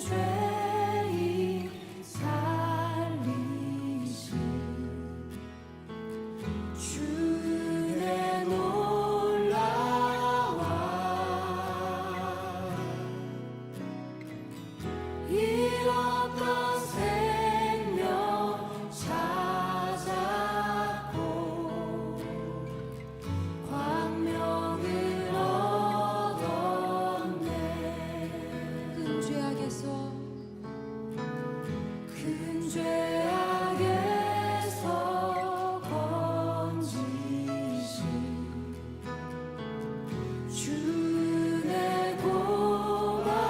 죄인 살리신 주의 놀라와 잃었던 생명 찾았고 광명을 얻었네. 큰 죄악에서 건지신 주의 고마워.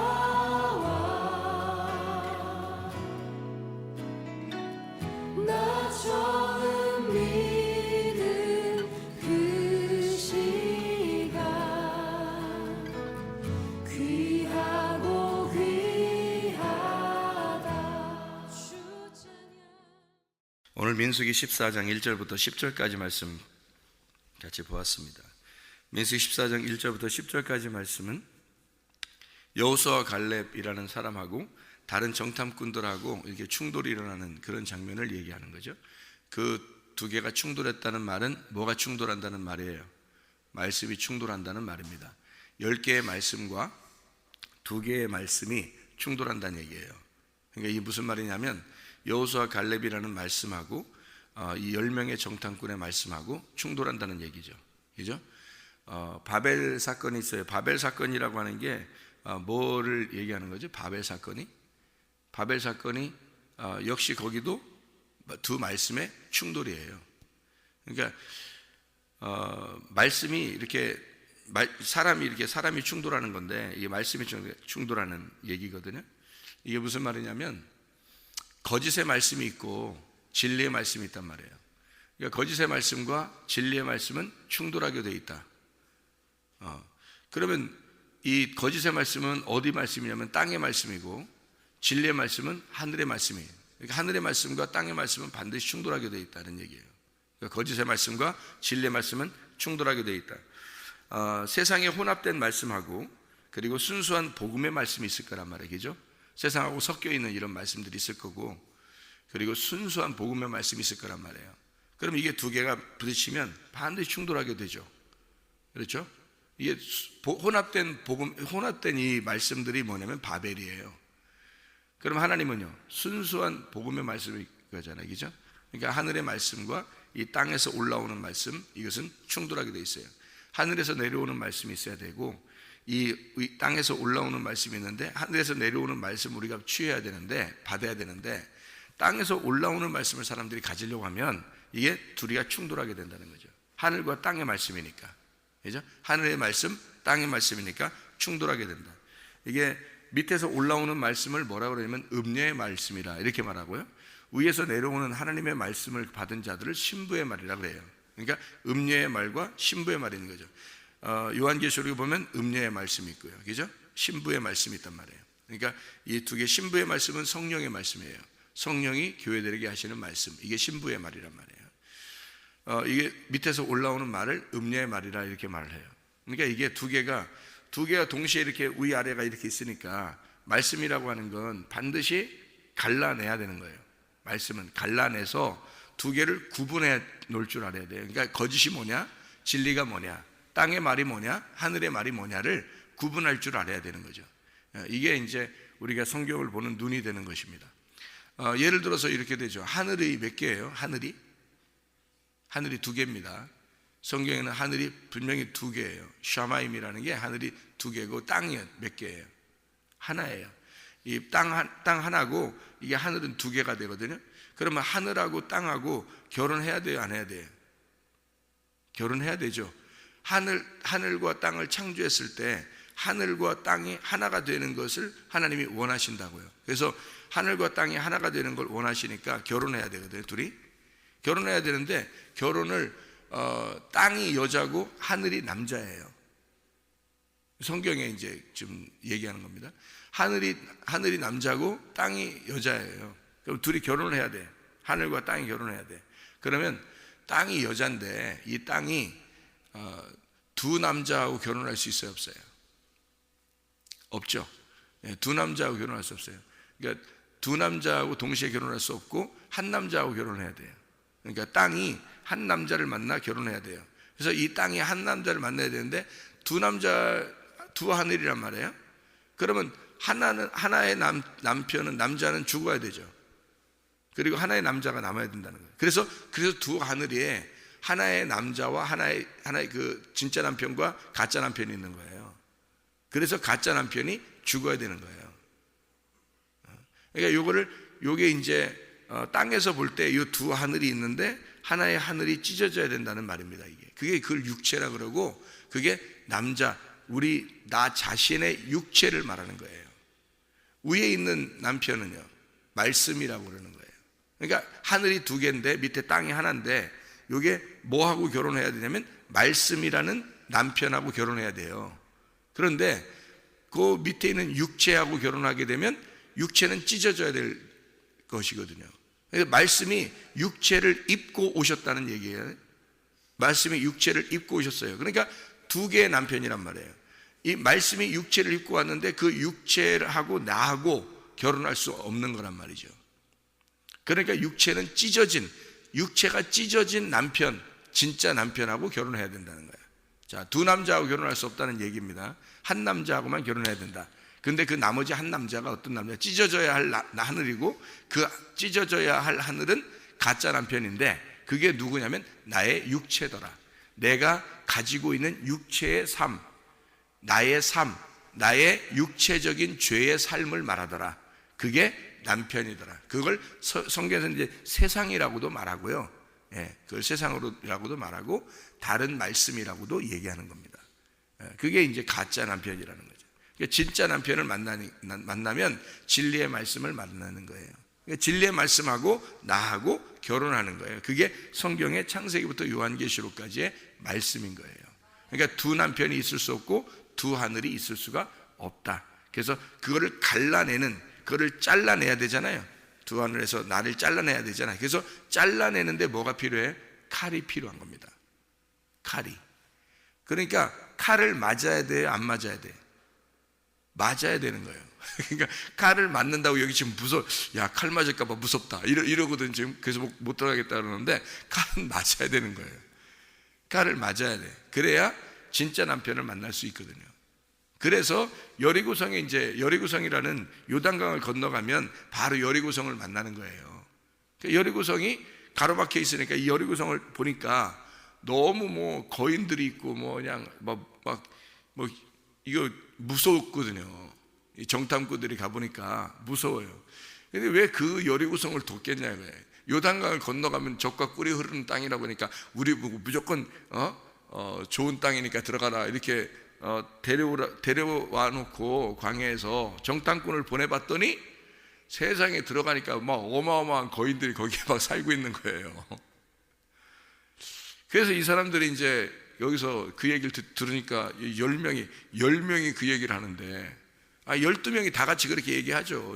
나 처음 믿은 그 시간 귀하고 귀하다. 주 찬양. 오늘 민수기 14장 1절부터 10절까지 말씀 같이 보았습니다. 민수기 14장 1절부터 10절까지 말씀은 여호수아와 갈렙이라는 사람하고 다른 정탐꾼들하고 이렇게 충돌이 일어나는 그런 장면을 얘기하는 거죠. 그 두 개가 충돌했다는 말은 뭐가 충돌한다는 말이에요? 말씀이 충돌한다는 말입니다. 10개의 말씀과 2개의 말씀이 충돌한다는 얘기예요. 그러니까 이게 무슨 말이냐면 여호수아 갈렙이라는 말씀하고 이 10명의 정탐꾼의 말씀하고 충돌한다는 얘기죠. 그죠? 바벨 사건이 있어요. 바벨 사건이라고 하는 게 뭐를 얘기하는 거죠? 바벨 사건이 역시 거기도 두 말씀의 충돌이에요. 그러니까 말씀이 이렇게 사람이 충돌하는 건데 이게 말씀이 충돌하는 얘기거든요. 이게 무슨 말이냐면 거짓의 말씀이 있고 진리의 말씀이 있단 말이에요. 그러니까 거짓의 말씀과 진리의 말씀은 충돌하게 되어 있다. 그러면 이 거짓의 말씀은 어디 말씀이냐면 땅의 말씀이고 진리의 말씀은 하늘의 말씀이에요. 그러니까 하늘의 말씀과 땅의 말씀은 반드시 충돌하게 되어 있다는 얘기예요. 그러니까 거짓의 말씀과 진리의 말씀은 충돌하게 되어 있다. 세상에 혼합된 말씀하고 그리고 순수한 복음의 말씀이 있을 거란 말이죠. 세상하고 섞여 있는 이런 말씀들이 있을 거고 그리고 순수한 복음의 말씀이 있을 거란 말이에요. 그럼 이게 두 개가 부딪히면 반드시 충돌하게 되죠. 그렇죠? 이게 혼합된 이 말씀들이 뭐냐면 바벨이에요. 그럼 하나님은요 순수한 복음의 말씀이 거잖아요. 그죠? 그러니까 하늘의 말씀과 이 땅에서 올라오는 말씀, 이것은 충돌하게 돼 있어요. 하늘에서 내려오는 말씀이 있어야 되고 이 땅에서 올라오는 말씀이 있는데 하늘에서 내려오는 말씀 우리가 취해야 되는데 받아야 되는데 땅에서 올라오는 말씀을 사람들이 가지려고 하면 이게 둘이가 충돌하게 된다는 거죠. 하늘과 땅의 말씀이니까. 그죠? 하늘의 말씀, 땅의 말씀이니까 충돌하게 된다. 이게 밑에서 올라오는 말씀을 뭐라고 그러냐면 음녀의 말씀이라 이렇게 말하고요. 위에서 내려오는 하나님의 말씀을 받은 자들을 신부의 말이라 그래요. 그러니까 음녀의 말과 신부의 말이 있는 거죠. 요한계시록에 보면 음녀의 말씀이 있고요. 그죠? 신부의 말씀이 있단 말이에요. 그러니까 이 두 개 신부의 말씀은 성령의 말씀이에요. 성령이 교회들에게 하시는 말씀. 이게 신부의 말이란 말이에요. 이게 밑에서 올라오는 말을 음녀의 말이라 이렇게 말을 해요. 그러니까 이게 두 개가 동시에 이렇게 위아래가 이렇게 있으니까 말씀이라고 하는 건 반드시 갈라내야 되는 거예요. 말씀은 갈라내서 두 개를 구분해 놓을 줄 알아야 돼요. 그러니까 거짓이 뭐냐, 진리가 뭐냐, 땅의 말이 뭐냐, 하늘의 말이 뭐냐를 구분할 줄 알아야 되는 거죠. 이게 이제 우리가 성경을 보는 눈이 되는 것입니다. 예를 들어서 이렇게 되죠. 하늘이 몇 개예요? 하늘이 두 개입니다. 성경에는 하늘이 분명히 두 개예요. 샤마임이라는 게 하늘이 두 개고 땅이 몇 개예요? 하나예요. 이 땅 하나고 이게 하늘은 두 개가 되거든요. 그러면 하늘하고 땅하고 결혼해야 돼요, 안 해야 돼요? 결혼해야 되죠. 하늘과 땅을 창조했을 때 하늘과 땅이 하나가 되는 것을 하나님이 원하신다고요. 그래서 하늘과 땅이 하나가 되는 걸 원하시니까 결혼해야 되거든요. 둘이 결혼해야 되는데 결혼을 땅이 여자고 하늘이 남자예요. 성경에 이제 지금 얘기하는 겁니다. 하늘이 남자고 땅이 여자예요. 그럼 둘이 결혼을 해야 돼. 하늘과 땅이 결혼해야 돼. 그러면 땅이 여자인데 이 땅이 두 남자하고 결혼할 수 있어요, 없어요? 없죠. 두 남자하고 결혼할 수 없어요. 그러니까 두 남자하고 동시에 결혼할 수 없고 한 남자하고 결혼해야 돼요. 그러니까 땅이 한 남자를 만나 결혼해야 돼요. 그래서 이 땅이 한 남자를 만나야 되는데 두 하늘이란 말이에요. 그러면 하나의 남편은 남자는 죽어야 되죠. 그리고 하나의 남자가 남아야 된다는 거예요. 그래서 두 하늘에 하나의 남자와 하나의 그 진짜 남편과 가짜 남편이 있는 거예요. 그래서 가짜 남편이 죽어야 되는 거예요. 그러니까 요게 이제 땅에서 볼 때 이 두 하늘이 있는데 하나의 하늘이 찢어져야 된다는 말입니다. 그게 그걸 육체라 그러고, 그게 나 자신의 육체를 말하는 거예요. 위에 있는 남편은요, 말씀이라고 그러는 거예요. 그러니까 하늘이 두 개인데 밑에 땅이 하나인데, 요게 뭐하고 결혼해야 되냐면 말씀이라는 남편하고 결혼해야 돼요. 그런데 그 밑에 있는 육체하고 결혼하게 되면 육체는 찢어져야 될 것이거든요. 그래서 말씀이 육체를 입고 오셨다는 얘기예요. 말씀이 육체를 입고 오셨어요. 그러니까 두 개의 남편이란 말이에요. 이 말씀이 육체를 입고 왔는데 그 육체하고 나하고 결혼할 수 없는 거란 말이죠. 그러니까 육체가 찢어진 남편, 진짜 남편하고 결혼해야 된다는 거예요. 자, 두 남자하고 결혼할 수 없다는 얘기입니다. 한 남자하고만 결혼해야 된다. 근데 그 나머지 한 남자가 어떤 남자? 찢어져야 할 하늘이고, 그 찢어져야 할 하늘은 가짜 남편인데, 그게 누구냐면 나의 육체더라. 내가 가지고 있는 육체의 삶, 나의 육체적인 죄의 삶을 말하더라. 그게 남편이더라. 그걸 성경에서 이제 세상이라고도 말하고요. 그걸 세상으로라고도 말하고 다른 말씀이라고도 얘기하는 겁니다. 그게 이제 가짜 남편이라는 거죠. 그러니까 진짜 남편을 만나면 진리의 말씀을 만나는 거예요. 그러니까 진리의 말씀하고 나하고 결혼하는 거예요. 그게 성경의 창세기부터 요한계시록까지의 말씀인 거예요. 그러니까 두 남편이 있을 수 없고 두 하늘이 있을 수가 없다. 그래서 그거를 그거를 잘라내야 되잖아요. 두 하늘에서 나를 잘라내야 되잖아요. 그래서 잘라내는데 뭐가 필요해? 칼이 필요한 겁니다. 칼이. 그러니까 칼을 맞아야 돼요? 안 맞아야 돼요? 맞아야 되는 거예요. 그러니까 칼을 맞는다고 여기 지금 야, 칼 맞을까봐 무섭다 이러거든 지금. 그래서 못 들어가겠다 그러는데 칼은 맞아야 되는 거예요. 칼을 맞아야 돼. 그래야 진짜 남편을 만날 수 있거든요. 그래서 여리고성이라는 요단강을 건너가면 바로 여리고성을 만나는 거예요. 여리고성이 가로막혀 있으니까 이 여리고성을 보니까 너무 거인들이 있고 그냥 이거 무서웠거든요. 이 정탐꾼들이 가보니까 무서워요. 근데 왜 그 여리고성을 돕겠냐고요. 요단강을 건너가면 젖과 꿀이 흐르는 땅이라고 하니까 우리 보고 무조건 좋은 땅이니까 들어가라 이렇게 데려와 놓고 광야에서 정탐꾼을 보내봤더니 세상에 들어가니까 막 어마어마한 거인들이 거기에 막 살고 있는 거예요. 그래서 이 사람들이 이제 여기서 그 얘기를 들으니까 10명이 그 얘기를 하는데, 12명이 다 같이 그렇게 얘기하죠.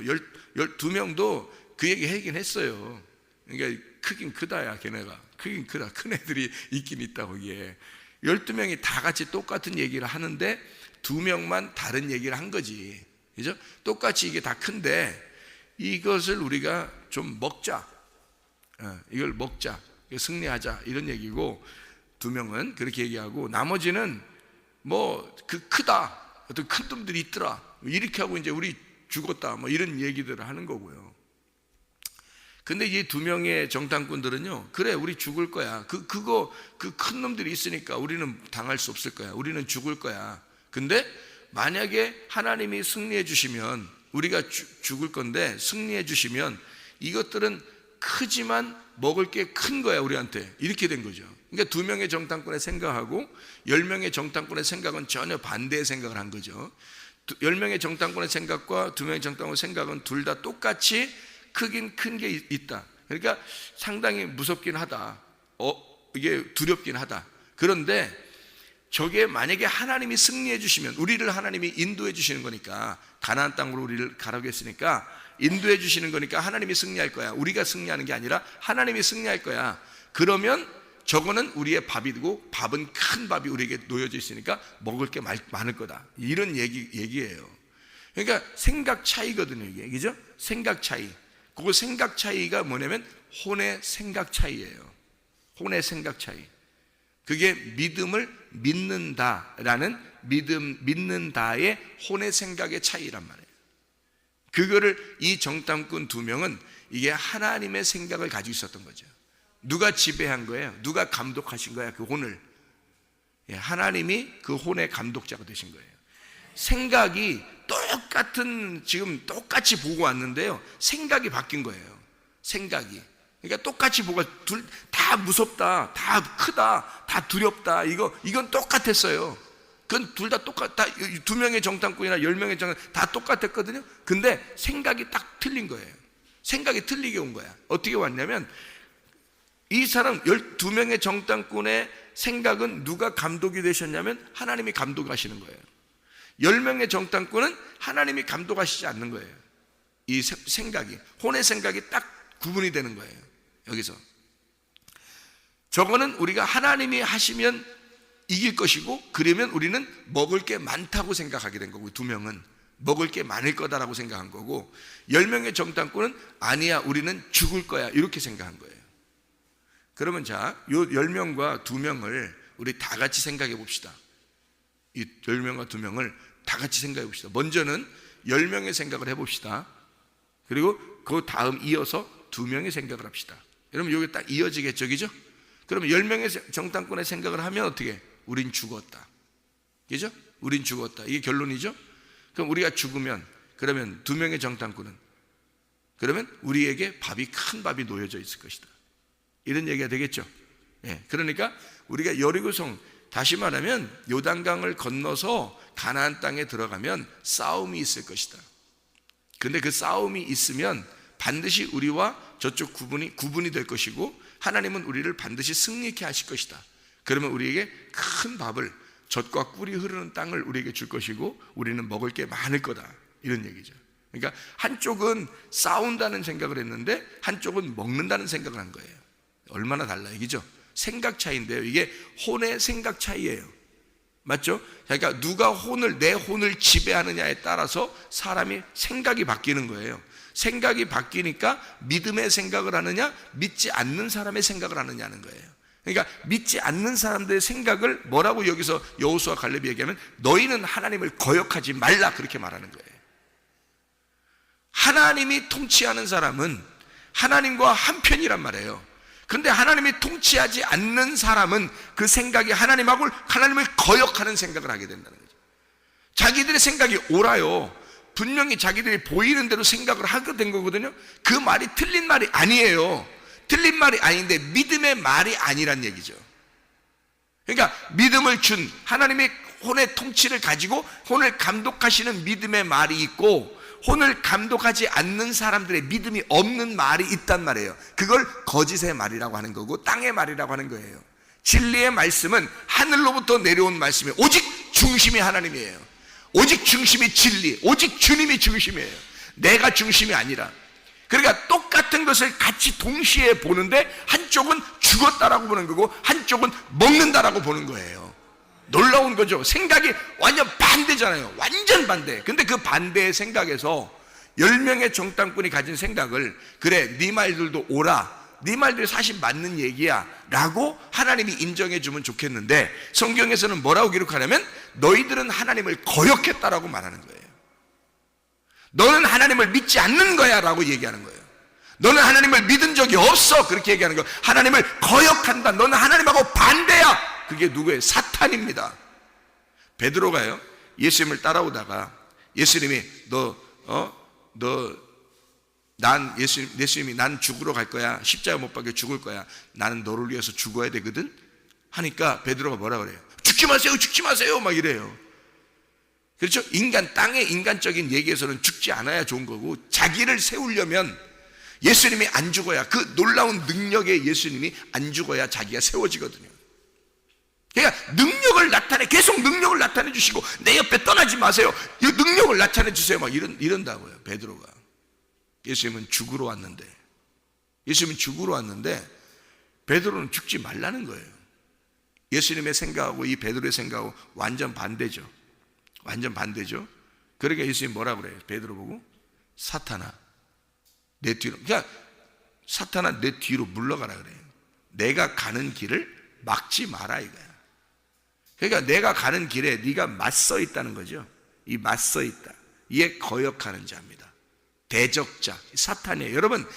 12명도 그 얘기 하긴 했어요. 그러니까 크긴 크다야, 걔네가. 크긴 크다. 큰 애들이 있긴 있다, 거기에. 12명이 다 같이 똑같은 얘기를 하는데 2명만 다른 얘기를 한 거지. 그죠? 똑같이 이게 다 큰데 이것을 우리가 좀 먹자. 이걸 먹자. 승리하자. 이런 얘기고, 2명은 그렇게 얘기하고 나머지는 크다. 어떤 큰 놈들이 있더라. 이렇게 하고 이제 우리 죽었다. 이런 얘기들을 하는 거고요. 근데 이 2명의 정탐꾼들은요, 그래, 우리 죽을 거야. 그 큰 놈들이 있으니까 우리는 당할 수 없을 거야. 우리는 죽을 거야. 근데 만약에 하나님이 승리해 주시면 우리가 죽을 건데 승리해 주시면 이것들은 크지만 먹을 게 큰 거야, 우리한테. 이렇게 된 거죠. 그러니까 2명의 정탐꾼의 생각하고 10명의 정탐꾼의 생각은 전혀 반대의 생각을 한 거죠. 10명의 정탐꾼의 생각과 2명의 정탐꾼의 생각은 둘 다 똑같이 크긴 큰 게 있다. 그러니까 상당히 무섭긴 하다. 이게 두렵긴 하다. 그런데 저게 만약에 하나님이 승리해 주시면, 우리를 하나님이 인도해 주시는 거니까, 가나안 땅으로 우리를 가라고 했으니까 인도해 주시는 거니까 하나님이 승리할 거야. 우리가 승리하는 게 아니라 하나님이 승리할 거야. 그러면 저거는 우리의 밥이 되고, 밥은 큰 밥이 우리에게 놓여져 있으니까 먹을 게 많을 거다. 이런 얘기예요. 그러니까 생각 차이거든요, 이게. 그죠? 생각 차이. 그 생각 차이가 뭐냐면 혼의 생각 차이예요. 혼의 생각 차이. 그게 믿음을 믿는다라는 믿는다의 혼의 생각의 차이란 말이에요. 그거를 이 정탐꾼 두 명은 이게 하나님의 생각을 가지고 있었던 거죠. 누가 지배한 거예요? 누가 감독하신 거야, 그 혼을? 하나님이 그 혼의 감독자가 되신 거예요. 생각이 지금 똑같이 보고 왔는데요, 생각이 바뀐 거예요. 생각이. 그러니까 똑같이 보고 둘 다 무섭다, 다 크다, 다 두렵다, 이건 똑같았어요. 그건 둘 다 똑같다. 두 명의 정탐꾼이나 10명의 정탐꾼 다 똑같았거든요. 근데 생각이 딱 틀린 거예요. 생각이 틀리게 온 거야. 어떻게 왔냐면 이 사람 12명의 정탐꾼의 생각은 누가 감독이 되셨냐면 하나님이 감독하시는 거예요. 10명의 정탐꾼은 하나님이 감독하시지 않는 거예요. 이 생각이, 혼의 생각이 딱 구분이 되는 거예요. 여기서 저거는 우리가 하나님이 하시면 이길 것이고, 그러면 우리는 먹을 게 많다고 생각하게 된 거고, 2명은 먹을 게 많을 거다라고 생각한 거고, 10명의 정탐꾼은 아니야, 우리는 죽을 거야, 이렇게 생각한 거예요. 그러면 자, 요 10명과 2명을 우리 다 같이 생각해 봅시다. 이 10명과 2명을 다 같이 생각해 봅시다. 먼저는 10명의 생각을 해 봅시다. 그리고 그 다음 이어서 2명의 생각을 합시다. 여러분, 여기 딱 이어지겠죠, 그죠? 그러면 10명의 정탐꾼의 생각을 하면 어떻게? 우린 죽었다, 그죠? 우린 죽었다, 이게 결론이죠? 그럼 우리가 죽으면, 그러면 2명의 정탐꾼은, 그러면 우리에게 큰 밥이 놓여져 있을 것이다, 이런 얘기가 되겠죠. 그러니까 우리가 여리고성, 다시 말하면 요단강을 건너서 가나안 땅에 들어가면 싸움이 있을 것이다. 근데 그 싸움이 있으면 반드시 우리와 저쪽 구분이 될 것이고, 하나님은 우리를 반드시 승리케 하실 것이다. 그러면 우리에게 큰 밥을, 젖과 꿀이 흐르는 땅을 우리에게 줄 것이고, 우리는 먹을 게 많을 거다, 이런 얘기죠. 그러니까 한쪽은 싸운다는 생각을 했는데 한쪽은 먹는다는 생각을 한 거예요. 얼마나 달라, 이기죠? 생각 차이인데요, 이게 혼의 생각 차이예요. 맞죠? 그러니까 누가 내 혼을 지배하느냐에 따라서 사람이 생각이 바뀌는 거예요. 생각이 바뀌니까 믿음의 생각을 하느냐, 믿지 않는 사람의 생각을 하느냐는 거예요. 그러니까 믿지 않는 사람들의 생각을 뭐라고 여기서 여호수아 갈렙이 얘기하면, 너희는 하나님을 거역하지 말라, 그렇게 말하는 거예요. 하나님이 통치하는 사람은 하나님과 한편이란 말이에요. 근데 하나님이 통치하지 않는 사람은 그 생각이 하나님을 거역하는 생각을 하게 된다는 거죠. 자기들의 생각이 옳아요. 분명히 자기들이 보이는 대로 생각을 하게 된 거거든요. 그 말이 틀린 말이 아니에요. 틀린 말이 아닌데 믿음의 말이 아니란 얘기죠. 그러니까 믿음을 준 하나님의 혼의 통치를 가지고 혼을 감독하시는 믿음의 말이 있고, 혼을 감독하지 않는 사람들의 믿음이 없는 말이 있단 말이에요. 그걸 거짓의 말이라고 하는 거고, 땅의 말이라고 하는 거예요. 진리의 말씀은 하늘로부터 내려온 말씀이에요. 오직 중심이 하나님이에요. 오직 중심이 진리, 오직 주님이 중심이에요. 내가 중심이 아니라. 그러니까 똑같은 것을 같이 동시에 보는데 한쪽은 죽었다라고 보는 거고 한쪽은 먹는다라고 보는 거예요. 놀라운 거죠. 생각이 완전 반대잖아요. 완전 반대. 근데 그 반대의 생각에서 10명의 정탐꾼이 가진 생각을, 그래, 네 말들도 옳아, 네 말들이 사실 맞는 얘기야 라고 하나님이 인정해 주면 좋겠는데, 성경에서는 뭐라고 기록하냐면 너희들은 하나님을 거역했다라고 말하는 거예요. 너는 하나님을 믿지 않는 거야 라고 얘기하는 거예요. 너는 하나님을 믿은 적이 없어, 그렇게 얘기하는 거예요. 하나님을 거역한다, 너는 하나님하고 반대야. 그게 누구예요? 사탄입니다. 베드로가요, 예수님을 따라오다가 예수님이 예수님이 난 죽으러 갈 거야, 십자가 못 박혀 죽을 거야, 나는 너를 위해서 죽어야 되거든 하니까 베드로가 뭐라 그래요? 죽지 마세요, 죽지 마세요, 막 이래요. 그렇죠? 땅의 인간적인 얘기에서는 죽지 않아야 좋은 거고, 자기를 세우려면 예수님이 안 죽어야, 그 놀라운 능력의 예수님이 안 죽어야 자기가 세워지거든요. 그러니까 능력을 계속 능력을 나타내 주시고, 내 옆에 떠나지 마세요, 이 능력을 나타내 주세요, 막 이런다고요, 베드로가. 예수님은 죽으러 왔는데 베드로는 죽지 말라는 거예요. 예수님의 생각하고 이 베드로의 생각하고 완전 반대죠. 그러니까 예수님이 뭐라 그래요? 베드로 보고 사탄아 내 뒤로, 그러니까 사탄아 내 뒤로 물러가라 그래요. 내가 가는 길을 막지 마라 이거야. 그러니까 내가 가는 길에 네가 맞서 있다는 거죠. 이 맞서 있다, 이에 거역하는 자입니다. 대적자, 사탄이에요. 여러분,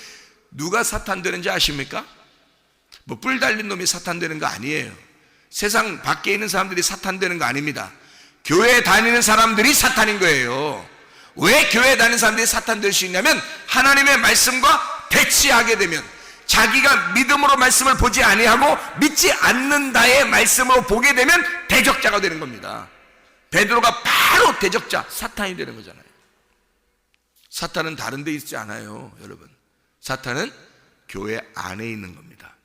누가 사탄 되는지 아십니까? 뭐 뿔 달린 놈이 사탄 되는 거 아니에요. 세상 밖에 있는 사람들이 사탄 되는 거 아닙니다. 교회 다니는 사람들이 사탄인 거예요. 왜 교회 다니는 사람들이 사탄 될 수 있냐면, 하나님의 말씀과 대치하게 되면, 자기가 믿음으로 말씀을 보지 아니하고 믿지 않는다의 말씀으로 보게 되면 대적자가 되는 겁니다. 베드로가 바로 대적자, 사탄이 되는 거잖아요. 사탄은 다른 데 있지 않아요, 여러분. 사탄은 교회 안에 있는 겁니다.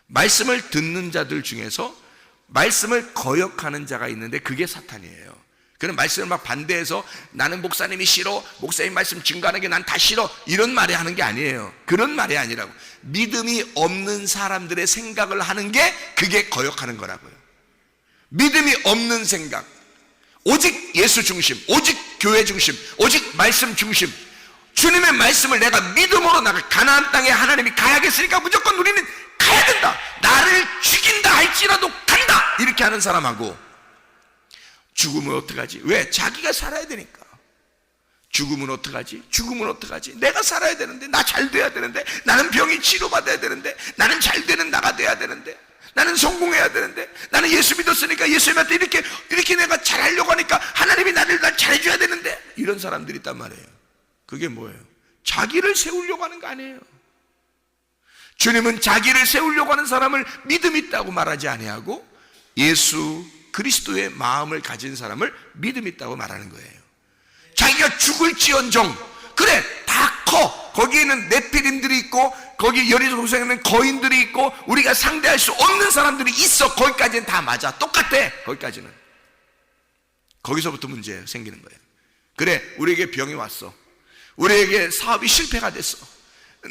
말씀을 듣는 자들 중에서 말씀을 거역하는 자가 있는데 그게 사탄이에요. 그런 말씀을 막 반대해서 나는 목사님이 싫어, 목사님 말씀 증거하는 게 난 다 싫어, 이런 말이 하는 게 아니에요. 그런 말이 아니라고. 믿음이 없는 사람들의 생각을 하는 게 그게 거역하는 거라고요. 믿음이 없는 생각, 오직 예수 중심, 오직 교회 중심, 오직 말씀 중심, 주님의 말씀을 내가 믿음으로 나가, 가나안 땅에 하나님이 가야겠으니까 무조건 우리는 가야 된다, 나를 죽인다 할지라도 간다, 이렇게 하는 사람하고, 죽으면 어떡하지? 왜? 자기가 살아야 되니까. 죽으면 어떡하지? 죽으면 어떡하지? 내가 살아야 되는데, 나 잘 돼야 되는데, 나는 병이 치료받아야 되는데, 나는 잘 되는 나가 돼야 되는데, 나는 성공해야 되는데, 나는 예수 믿었으니까 예수님한테 이렇게 내가 잘하려고 하니까 하나님이 날 잘해줘야 되는데, 이런 사람들이 있단 말이에요. 그게 뭐예요? 자기를 세우려고 하는 거 아니에요. 주님은 자기를 세우려고 하는 사람을 믿음 있다고 말하지 아니하고 예수 그리스도의 마음을 가진 사람을 믿음 있다고 말하는 거예요. 자기가 죽을지언정, 그래 다 커, 거기에는 네피림들이 있고 거기 여리고 동생에는 거인들이 있고 우리가 상대할 수 없는 사람들이 있어. 거기까지는 다 맞아, 똑같아. 거기까지는. 거기서부터 문제 생기는 거예요. 그래, 우리에게 병이 왔어, 우리에게 사업이 실패가 됐어,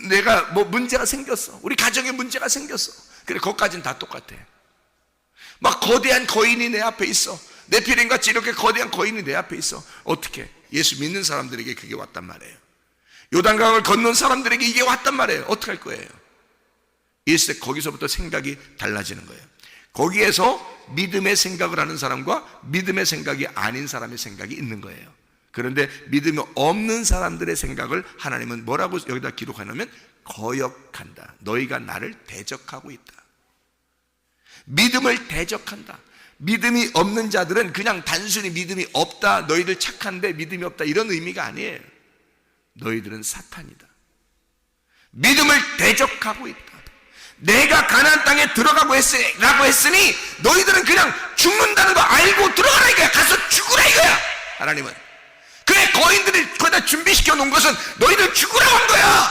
내가 뭐 문제가 생겼어, 우리 가정에 문제가 생겼어. 그래, 거기까지는 다 똑같아. 막 거대한 거인이 내 앞에 있어, 네피림같이 이렇게 거대한 거인이 내 앞에 있어. 어떻게? 예수 믿는 사람들에게 그게 왔단 말이에요. 요단강을 건넌 사람들에게 이게 왔단 말이에요. 어떻게 할 거예요? 일세 거기서부터 생각이 달라지는 거예요. 거기에서 믿음의 생각을 하는 사람과 믿음의 생각이 아닌 사람의 생각이 있는 거예요. 그런데 믿음이 없는 사람들의 생각을 하나님은 뭐라고 여기다 기록하냐면 거역한다. 너희가 나를 대적하고 있다. 믿음을 대적한다. 믿음이 없는 자들은 그냥 단순히 믿음이 없다, 너희들 착한데 믿음이 없다, 이런 의미가 아니에요. 너희들은 사탄이다. 믿음을 대적하고 있다. 내가 가나안 땅에 들어가고 라고 했으니 너희들은 그냥 죽는다는 거 알고 들어가라 이거야. 가서 죽으라 이거야. 하나님은 그래, 거인들이 거기다 준비시켜 놓은 것은 너희들 죽으라고 한 거야.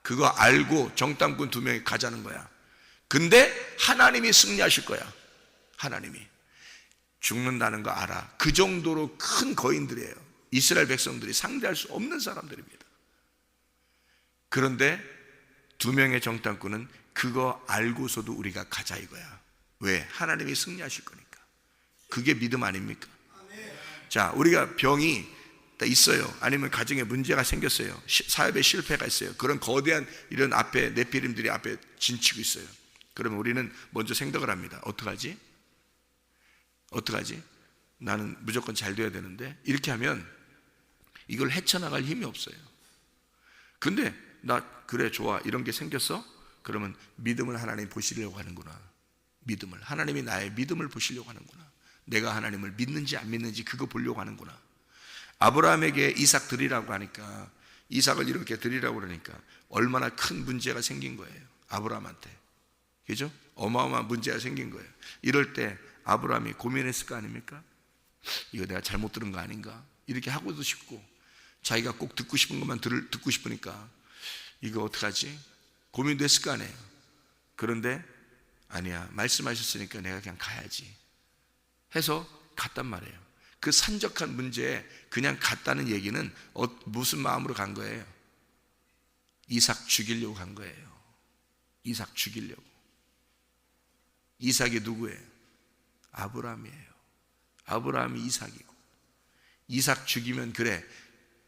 그거 알고 정탐꾼 2명이 가자는 거야. 근데 하나님이 승리하실 거야. 하나님이 죽는다는 거 알아. 그 정도로 큰 거인들이에요. 이스라엘 백성들이 상대할 수 없는 사람들입니다. 그런데 2명의 정탐꾼은 그거 알고서도 우리가 가자 이거야. 왜? 하나님이 승리하실 거니까. 그게 믿음 아닙니까? 자, 우리가 병이 있어요, 아니면 가정에 문제가 생겼어요, 사업에 실패가 있어요. 그런 거대한 이런 앞에 네피림들이 앞에 진치고 있어요. 그러면 우리는 먼저 생각을 합니다. 어떡하지? 어떡하지? 나는 무조건 잘 돼야 되는데, 이렇게 하면 이걸 헤쳐나갈 힘이 없어요. 근데 나 그래 좋아, 이런 게 생겼어? 그러면 믿음을 하나님 보시려고 하는구나. 믿음을, 하나님이 나의 믿음을 보시려고 하는구나. 내가 하나님을 믿는지 안 믿는지 그거 보려고 하는구나. 아브라함에게 이삭 드리라고 하니까, 이삭을 이렇게 드리라고 그러니까 얼마나 큰 문제가 생긴 거예요, 아브라함한테. 그죠? 어마어마한 문제가 생긴 거예요. 이럴 때 아브라함이 고민했을 거 아닙니까? 이거 내가 잘못 들은 거 아닌가? 이렇게 하고도 싶고, 자기가 꼭 듣고 싶은 것만 듣고 싶으니까 이거 어떡하지? 고민도 했을 거 아니에요. 그런데 아니야, 말씀하셨으니까 내가 그냥 가야지 해서 갔단 말이에요. 그 산적한 문제에 그냥 갔다는 얘기는 무슨 마음으로 간 거예요? 이삭 죽이려고 간 거예요. 이삭 죽이려고. 이삭이 누구예요? 아브라함이에요. 아브라함이 이삭이고, 이삭 죽이면 그래,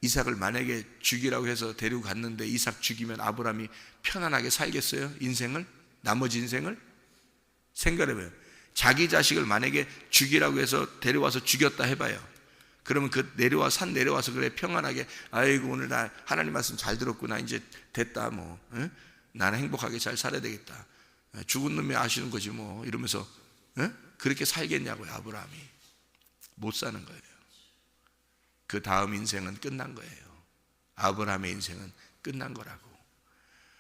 이삭을 만약에 죽이라고 해서 데리고 갔는데 이삭 죽이면 아브라함이 편안하게 살겠어요? 인생을? 나머지 인생을? 생각해봐요. 자기 자식을 만약에 죽이라고 해서 데려와서 죽였다 해봐요. 그러면 그 산 내려와서 그래 평안하게 아이고 오늘 나 하나님 말씀 잘 들었구나, 이제 됐다, 뭐 응? 나는 행복하게 잘 살아야 되겠다, 죽은 놈이 아시는 거지 뭐 이러면서 응? 그렇게 살겠냐고요. 아브라함이 못 사는 거예요. 그 다음 인생은 끝난 거예요. 아브라함의 인생은 끝난 거라고.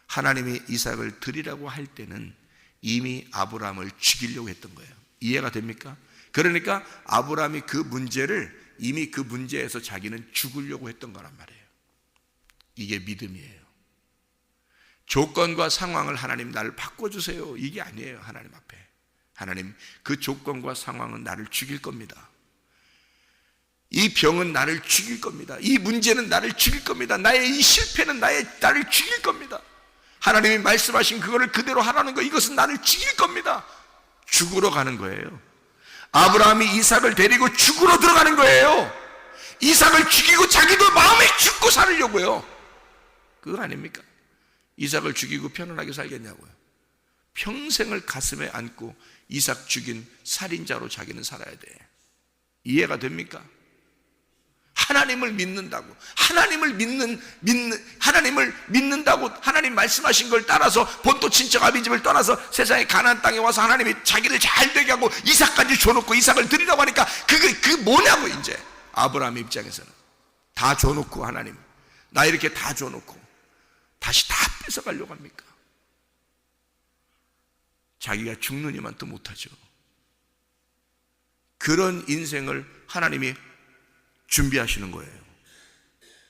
하나님이 이삭을 드리라고 할 때는 이미 아브라함을 죽이려고 했던 거예요. 이해가 됩니까? 그러니까 아브라함이 그 문제를 이미 그 문제에서 자기는 죽으려고 했던 거란 말이에요. 이게 믿음이에요. 조건과 상황을 하나님 나를 바꿔주세요, 이게 아니에요. 하나님 앞에 하나님, 그 조건과 상황은 나를 죽일 겁니다. 이 병은 나를 죽일 겁니다. 이 문제는 나를 죽일 겁니다. 나의 이 실패는 나를 죽일 겁니다. 하나님이 말씀하신 그거를 그대로 하라는 거, 이것은 나를 죽일 겁니다. 죽으러 가는 거예요. 아브라함이 이삭을 데리고 죽으러 들어가는 거예요. 이삭을 죽이고 자기도 마음에 죽고 살으려고요. 그거 아닙니까? 이삭을 죽이고 편안하게 살겠냐고요. 평생을 가슴에 안고 이삭 죽인 살인자로 자기는 살아야 돼. 이해가 됩니까? 하나님을 믿는다고, 하나님을 믿는다고 하나님 말씀하신 걸 따라서 본토 친척 아비집을 떠나서 세상의 가나안 땅에 와서 하나님이 자기를 잘 되게 하고 이삭까지 줘놓고 이삭을 드리라고 하니까 그게 뭐냐고. 이제 아브라함의 입장에서는 다 줘놓고, 하나님 나 이렇게 다 줘놓고 다시 다 뺏어가려고 합니까? 자기가 죽느니만 또 못하죠. 그런 인생을 하나님이 준비하시는 거예요.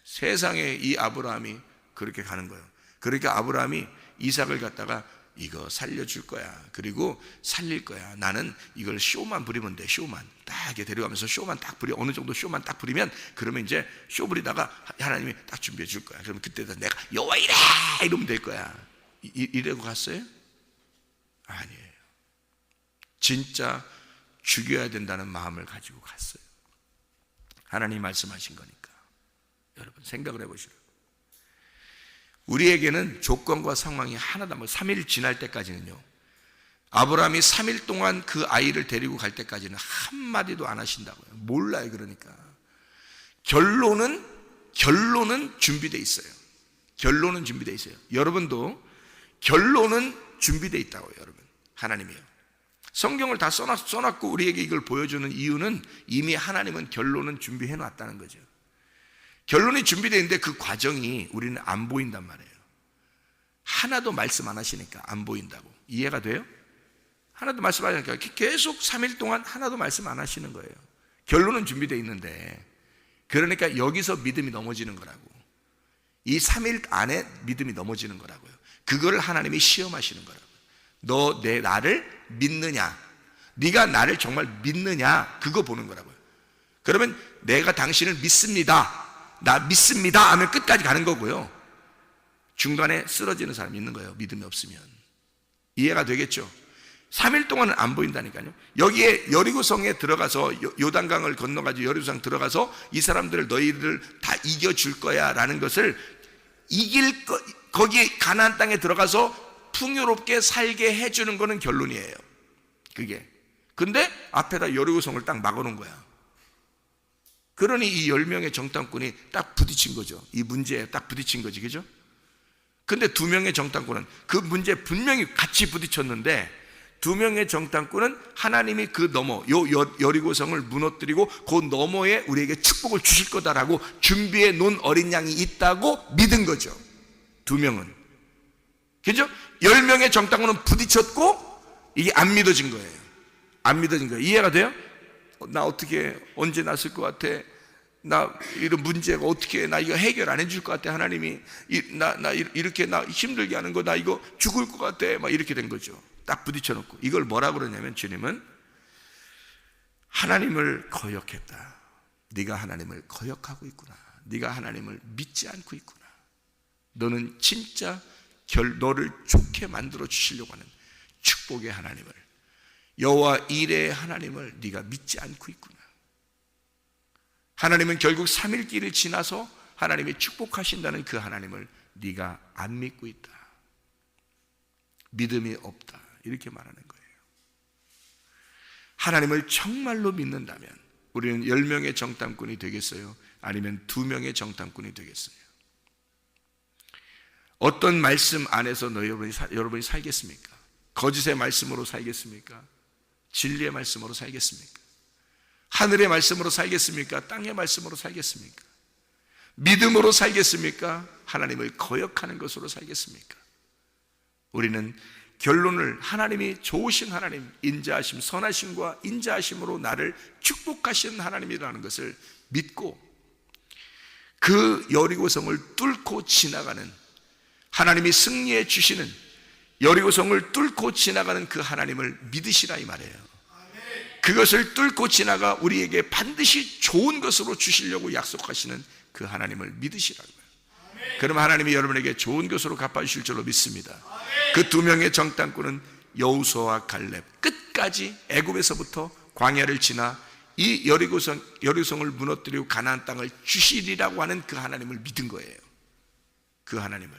세상에 이 아브라함이 그렇게 가는 거예요. 그러니까 아브라함이 이삭을 갖다가 이거 살려줄 거야, 그리고 살릴 거야, 나는 이걸 쇼만 부리면 돼. 쇼만 딱 이렇게 데려가면서 쇼만 딱 부려. 어느 정도 쇼만 딱 부리면 그러면 이제 쇼 부리다가 하나님이 딱 준비해 줄 거야. 그러면 그때도 내가 여호와 이래 이러면 될 거야. 이러고 갔어요? 아니에요. 진짜 죽여야 된다는 마음을 가지고 갔어요. 하나님 말씀하신 거니까. 여러분 생각을 해보시라. 우리에게는 조건과 상황이 하나도, 3일 지날 때까지는요, 아브라함이 3일 동안 그 아이를 데리고 갈 때까지는 한마디도 안 하신다고요. 몰라요. 그러니까 결론은 준비되어 있어요. 결론은 준비되어 있어요. 여러분도 결론은 준비되어 있다고요. 여러분, 하나님이요, 성경을 다 써놨고 우리에게 이걸 보여주는 이유는 이미 하나님은 결론은 준비해 놨다는 거죠. 결론이 준비되어 있는데 그 과정이 우리는 안 보인단 말이에요. 하나도 말씀 안 하시니까 안 보인다고. 이해가 돼요? 하나도 말씀 안 하시니까 계속 3일 동안 하나도 말씀 안 하시는 거예요. 결론은 준비되어 있는데, 그러니까 여기서 믿음이 넘어지는 거라고. 이 3일 안에 믿음이 넘어지는 거라고요. 그걸 하나님이 시험하시는 거라고. 너 나를 믿느냐, 네가 나를 정말 믿느냐, 그거 보는 거라고요. 그러면 내가 당신을 믿습니다, 나 믿습니다 하면 끝까지 가는 거고요. 중간에 쓰러지는 사람이 있는 거예요. 믿음이 없으면. 이해가 되겠죠? 3일 동안은 안 보인다니까요. 여기에 여리고성에 들어가서 요단강을 건너가지고 여리고성 들어가서 이 사람들을 너희를 다 이겨줄 거야 라는 것을 거기에 가나안 땅에 들어가서 풍요롭게 살게 해주는 거는 결론이에요. 그게. 근데 앞에다 여리고성을 딱 막아놓은 거야. 그러니 이 10명의 정탐꾼이 딱 부딪힌 거죠. 이 문제에 딱 부딪힌 거지, 그죠? 근데 2명의 정탐꾼은 그 문제에 분명히 같이 부딪혔는데, 2명의 정탐꾼은 하나님이 그 너머, 여리고성을 무너뜨리고 그 너머에 우리에게 축복을 주실 거다라고 준비해 놓은 어린 양이 있다고 믿은 거죠. 2명은. 그죠? 10명의 정탐꾼은 부딪혔고 이게 안 믿어진 거예요. 안 믿어진 거예요. 이해가 돼요? 나 어떻게 언제 났을 것 같아? 나 이런 문제가 어떻게, 나 이거 해결 안 해줄 것 같아. 하나님이 나 이렇게 나 힘들게 하는 거, 나 이거 죽을 것 같아. 막 이렇게 된 거죠. 딱 부딪혀 놓고. 이걸 뭐라 그러냐면, 주님은 하나님을 거역했다. 네가 하나님을 거역하고 있구나. 네가 하나님을 믿지 않고 있구나. 너는 진짜 너를 좋게 만들어 주시려고 하는 축복의 하나님을, 여호와 이레의 하나님을 네가 믿지 않고 있구나. 하나님은 결국 3일길을 지나서 하나님이 축복하신다는 그 하나님을 네가 안 믿고 있다, 믿음이 없다, 이렇게 말하는 거예요. 하나님을 정말로 믿는다면 우리는 10명의 정탐꾼이 되겠어요? 아니면 2명의 정탐꾼이 되겠어요? 어떤 말씀 안에서 여러분이 살겠습니까? 거짓의 말씀으로 살겠습니까? 진리의 말씀으로 살겠습니까? 하늘의 말씀으로 살겠습니까? 땅의 말씀으로 살겠습니까? 믿음으로 살겠습니까? 하나님을 거역하는 것으로 살겠습니까? 우리는 결론을 하나님이 좋으신 하나님, 인자하심, 선하심과 인자하심으로 나를 축복하시는 하나님이라는 것을 믿고 그 여리고성을 뚫고 지나가는, 하나님이 승리해 주시는 여리고성을 뚫고 지나가는 그 하나님을 믿으시라 이 말이에요. 그것을 뚫고 지나가 우리에게 반드시 좋은 것으로 주시려고 약속하시는 그 하나님을 믿으시라고요. 그럼 하나님이 여러분에게 좋은 것으로 갚아주실 줄로 믿습니다. 그 2명의 정탐꾼은 여호수아와 갈렙, 끝까지 애굽에서부터 광야를 지나 이 여리고성을 무너뜨리고 가나안 땅을 주시리라고 하는 그 하나님을 믿은 거예요. 그 하나님을,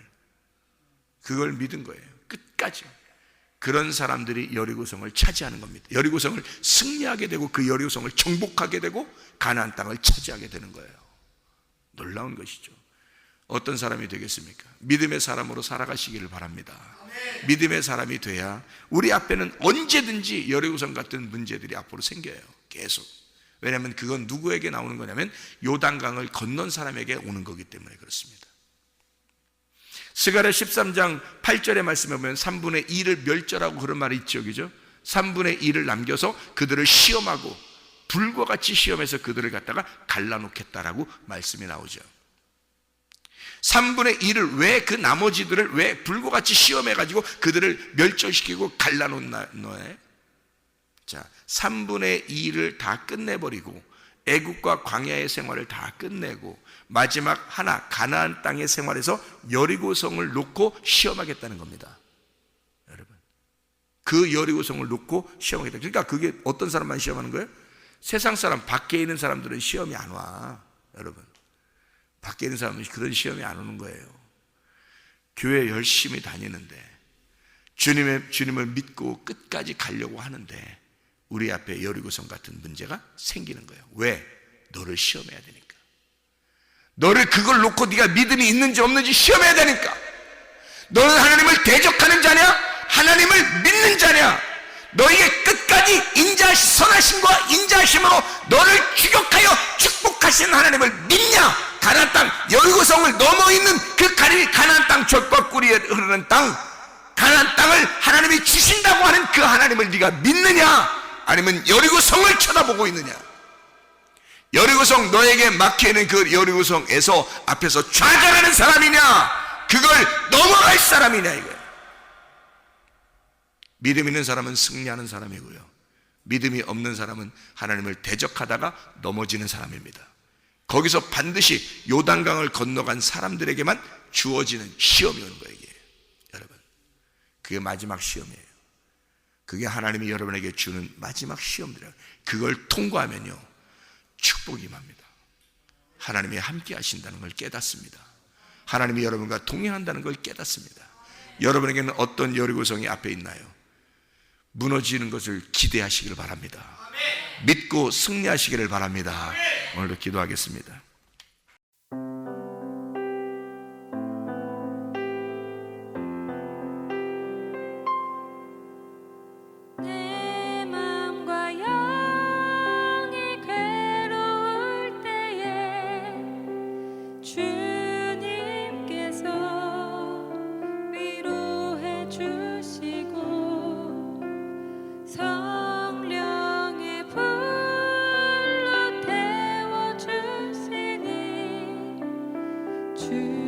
그걸 믿은 거예요. 끝까지. 그런 사람들이 여리고성을 차지하는 겁니다. 여리고성을 승리하게 되고 그 여리고성을 정복하게 되고 가나안 땅을 차지하게 되는 거예요. 놀라운 것이죠. 어떤 사람이 되겠습니까? 믿음의 사람으로 살아가시기를 바랍니다. 믿음의 사람이 돼야 우리 앞에는 언제든지 여리고성 같은 문제들이 앞으로 생겨요. 계속. 왜냐하면 그건 누구에게 나오는 거냐면 요단강을 건넌 사람에게 오는 거기 때문에 그렇습니다. 스가랴 13장 8절의 말씀에 보면 3분의 2를 멸절하고 그런 말이 있죠, 그죠? 3분의 2를 남겨서 그들을 시험하고 불과 같이 시험해서 그들을 갖다가 갈라놓겠다라고 말씀이 나오죠. 3분의 1을 왜 그 나머지들을 왜 불과 같이 시험해가지고 그들을 멸절시키고 갈라놓나요? 자, 3분의 2를 다 끝내버리고 애국과 광야의 생활을 다 끝내고 마지막 하나 가나안 땅의 생활에서 여리고성을 놓고 시험하겠다는 겁니다. 여러분, 그 여리고성을 놓고 시험하겠다. 그러니까 그게 어떤 사람만 시험하는 거예요? 세상 사람, 밖에 있는 사람들은 시험이 안 와. 여러분, 밖에 있는 사람은 그런 시험이 안 오는 거예요. 교회 열심히 다니는데 주님을 믿고 끝까지 가려고 하는데 우리 앞에 여리고성 같은 문제가 생기는 거예요. 왜? 너를 시험해야 되니까. 너를 그걸 놓고 네가 믿음이 있는지 없는지 시험해야 되니까. 너는 하나님을 대적하는 자냐? 하나님을 믿는 자냐? 너에게 끝까지 선하심과 인자하심으로 너를 추격하여 축복하시는 하나님을 믿냐? 가나안 땅 여리고성을 넘어 있는 그 가나안 땅 젖과 꿀이 흐르는 땅, 가나안 땅을 하나님이 주신다고 하는 그 하나님을 네가 믿느냐? 아니면 여리고성을 쳐다보고 있느냐? 여리고성, 너에게 막혀있는 그 여리고성에서 앞에서 좌절하는 사람이냐? 그걸 넘어갈 사람이냐 이거예요. 믿음 있는 사람은 승리하는 사람이고요, 믿음이 없는 사람은 하나님을 대적하다가 넘어지는 사람입니다. 거기서 반드시 요단강을 건너간 사람들에게만 주어지는 시험이 오는 거예요. 이게 여러분, 그게 마지막 시험이에요. 그게 하나님이 여러분에게 주는 마지막 시험들이에요. 그걸 통과하면요 축복이 임합니다. 하나님이 함께 하신다는 걸 깨닫습니다. 하나님이 여러분과 동행한다는 걸 깨닫습니다. 여러분에게는 어떤 여리고성이 앞에 있나요? 무너지는 것을 기대하시길 바랍니다. 믿고 승리하시기를 바랍니다. 오늘도 기도하겠습니다. 내 마음과 영이 괴로울 때에 주님께서 위로해 주시고 성령의 불로 태워주시니 주